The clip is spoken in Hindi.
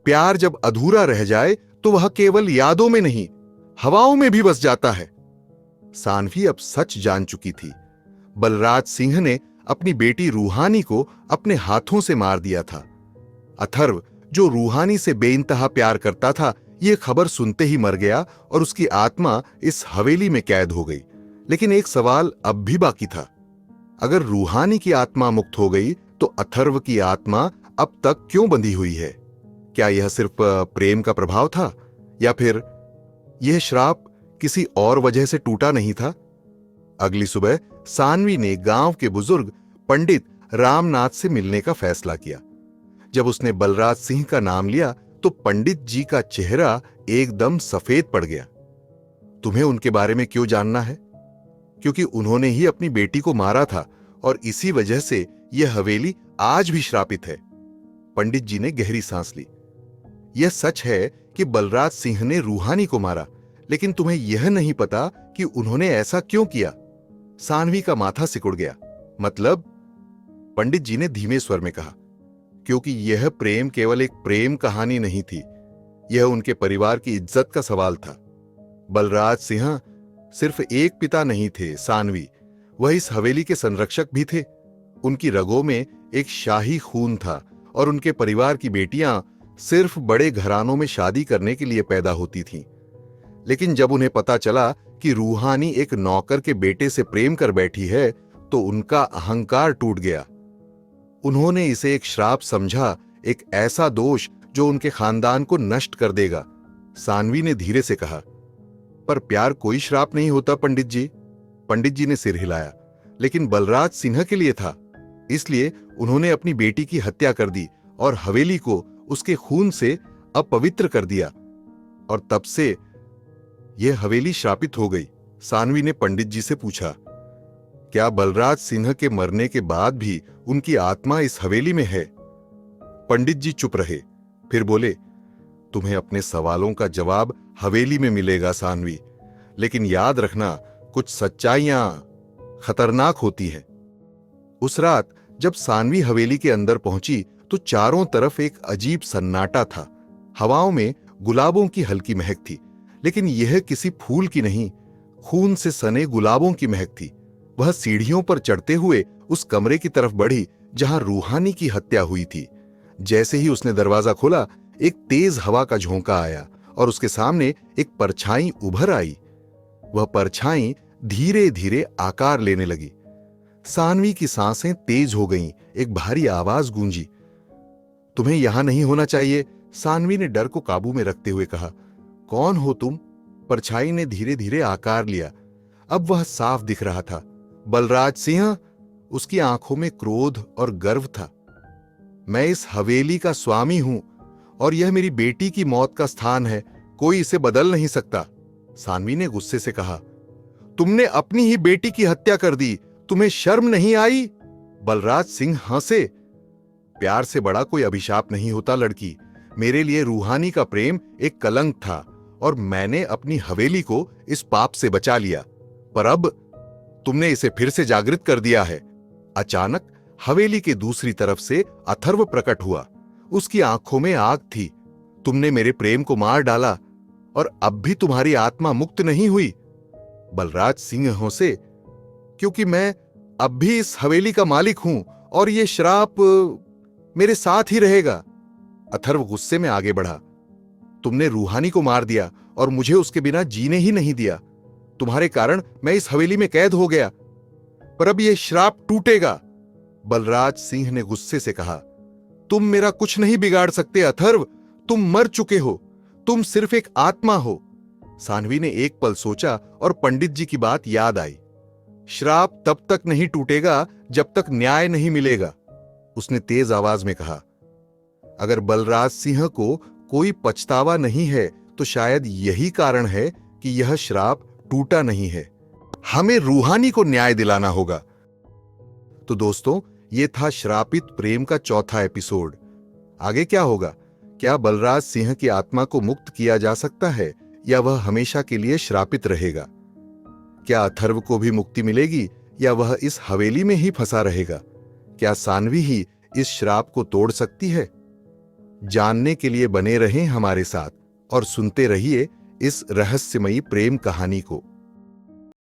प्यार जब अधूरा रह जाए तो वह केवल यादों में नहीं, हवाओं में भी बस जाता है। सानवी अब सच जान चुकी थी। बलराज सिंह ने अपनी बेटी रूहानी को अपने हाथों से मार दिया था। अथर्व, जो रूहानी से बेइंतहा प्यार करता था, यह खबर सुनते ही मर गया और उसकी आत्मा इस हवेली में कैद हो गई। लेकिन एक सवाल अब भी बाकी था। अगर रूहानी की आत्मा मुक्त हो गई तो अथर्व की आत्मा अब तक क्यों बंधी हुई है? क्या यह सिर्फ प्रेम का प्रभाव था, या फिर यह श्राप किसी और वजह से टूटा नहीं था? अगली सुबह सानवी ने गांव के बुजुर्ग पंडित रामनाथ से मिलने का फैसला किया। जब उसने बलराज सिंह का नाम लिया तो पंडित जी का चेहरा एकदम सफेद पड़ गया। तुम्हें उनके बारे में क्यों जानना है? क्योंकि उन्होंने ही अपनी बेटी को मारा था और इसी वजह से यह हवेली आज भी श्रापित है। पंडित जी ने गहरी सांस ली। यह सच है कि बलराज सिंह ने रूहानी को मारा, लेकिन तुम्हें यह नहीं पता कि उन्होंने ऐसा क्यों किया। सानवी का माथा सिकुड़ गया। मतलब? पंडित जी ने धीमे स्वर में कहा, क्योंकि यह प्रेम केवल एक प्रेम कहानी नहीं थी, यह उनके परिवार की इज्जत का सवाल था। बलराज सिंह सिर्फ एक पिता नहीं थे सानवी, वह इस हवेली के संरक्षक भी थे। उनकी रगों में एक शाही खून था और उनके परिवार की बेटियां सिर्फ बड़े घरानों में शादी करने के लिए पैदा होती थीं। लेकिन जब उन्हें पता चला कि रूहानी एक नौकर के बेटे से प्रेम कर बैठी है तो उनका अहंकार टूट गया। उन्होंने इसे एक श्राप समझा, एक ऐसा दोष जो उनके खानदान को नष्ट कर देगा। सानवी ने धीरे से कहा, पर प्यार कोई श्राप नहीं होता पंडित जी। पंडित जी ने सिर हिलाया। लेकिन बलराज सिंह के लिए था, इसलिए उन्होंने अपनी बेटी की हत्या कर दी और हवेली को उसके खून से अपवित्र कर दिया, और तब से यह हवेली श्रापित हो गई। सानवी ने पंडित जी से पूछा, क्या बलराज सिंह के मरने के बाद भी उनकी आत्मा इस हवेली में है? पंडित जी चुप रहे, फिर बोले, तुम्हें अपने सवालों का जवाब हवेली में मिलेगा सानवी, लेकिन याद रखना, कुछ सच्चाइयां खतरनाक होती हैं। उस रात जब सानवी हवेली के अंदर पहुंची तो चारों तरफ एक अजीब सन्नाटा था। हवाओं में गुलाबों की हल्की महक थी, लेकिन यह किसी फूल की नहीं, खून से सने गुलाबों की महक थी। वह सीढ़ियों पर चढ़ते हुए उस कमरे की तरफ बढ़ी जहां रूहानी की हत्या हुई थी। जैसे ही उसने दरवाजा खोला, एक तेज हवा का झोंका आया और उसके सामने एक परछाई उभर आई। वह परछाई धीरे धीरे आकार लेने लगी। सानवी की सांसें तेज हो गईं, एक भारी आवाज गूंजी। तुम्हें यहां नहीं होना चाहिए, सानवी ने डर को काबू में रखते हुए कहा। कौन हो तुम? परछाई ने धीरे धीरे आकार लिया। अब वह साफ दिख रहा था। बलराज सिंह। उसकी आंखों में क्रोध और गर्व था। मैं इस हवेली का स्वामी हूं और यह मेरी बेटी की मौत का स्थान है, कोई इसे बदल नहीं सकता। सानवी ने गुस्से से कहा, तुमने अपनी ही बेटी की हत्या कर दी, तुम्हें शर्म नहीं आई? बलराज सिंह हंसे। प्यार से बड़ा कोई अभिशाप नहीं होता लड़की। मेरे लिए रूहानी का प्रेम एक कलंक था और मैंने अपनी हवेली को इस पाप से बचा लिया, पर अब तुमने इसे फिर से जागृत कर दिया है। अचानक हवेली के दूसरी तरफ से अथर्व प्रकट हुआ। उसकी आंखों में आग थी। तुमने मेरे प्रेम को मार डाला और अब भी तुम्हारी आत्मा मुक्त नहीं हुई। बलराज सिंह हंसे, क्योंकि मैं अब भी इस हवेली का मालिक हूं और यह श्राप मेरे साथ ही रहेगा। अथर्व गुस्से में आगे बढ़ा। तुमने रूहानी को मार दिया और मुझे उसके बिना जीने ही नहीं दिया। तुम्हारे कारण मैं इस हवेली में कैद हो गया, पर अब यह श्राप टूटेगा। बलराज सिंह ने गुस्से से कहा, तुम मेरा कुछ नहीं बिगाड़ सकते अथर्व, तुम मर चुके हो, तुम सिर्फ एक आत्मा हो। सानवी ने एक पल सोचा और पंडित जी की बात याद आई। श्राप तब तक नहीं टूटेगा जब तक न्याय नहीं मिलेगा, उसने तेज आवाज में कहा। अगर बलराज सिंह को कोई पछतावा नहीं है तो शायद यही कारण है कि यह श्राप टूटा नहीं है। हमें रूहानी को न्याय दिलाना होगा। तो दोस्तों, यह था श्रापित प्रेम का चौथा एपिसोड। आगे क्या होगा? क्या बलराज सिंह की आत्मा को मुक्त किया जा सकता है या वह हमेशा के लिए श्रापित रहेगा? क्या अथर्व को भी मुक्ति मिलेगी या वह इस हवेली में ही फंसा रहेगा? क्या सानवी ही इस श्राप को तोड़ सकती है? जानने के लिए बने रहें हमारे साथ और सुनते रहिए इस रहस्यमयी प्रेम कहानी को।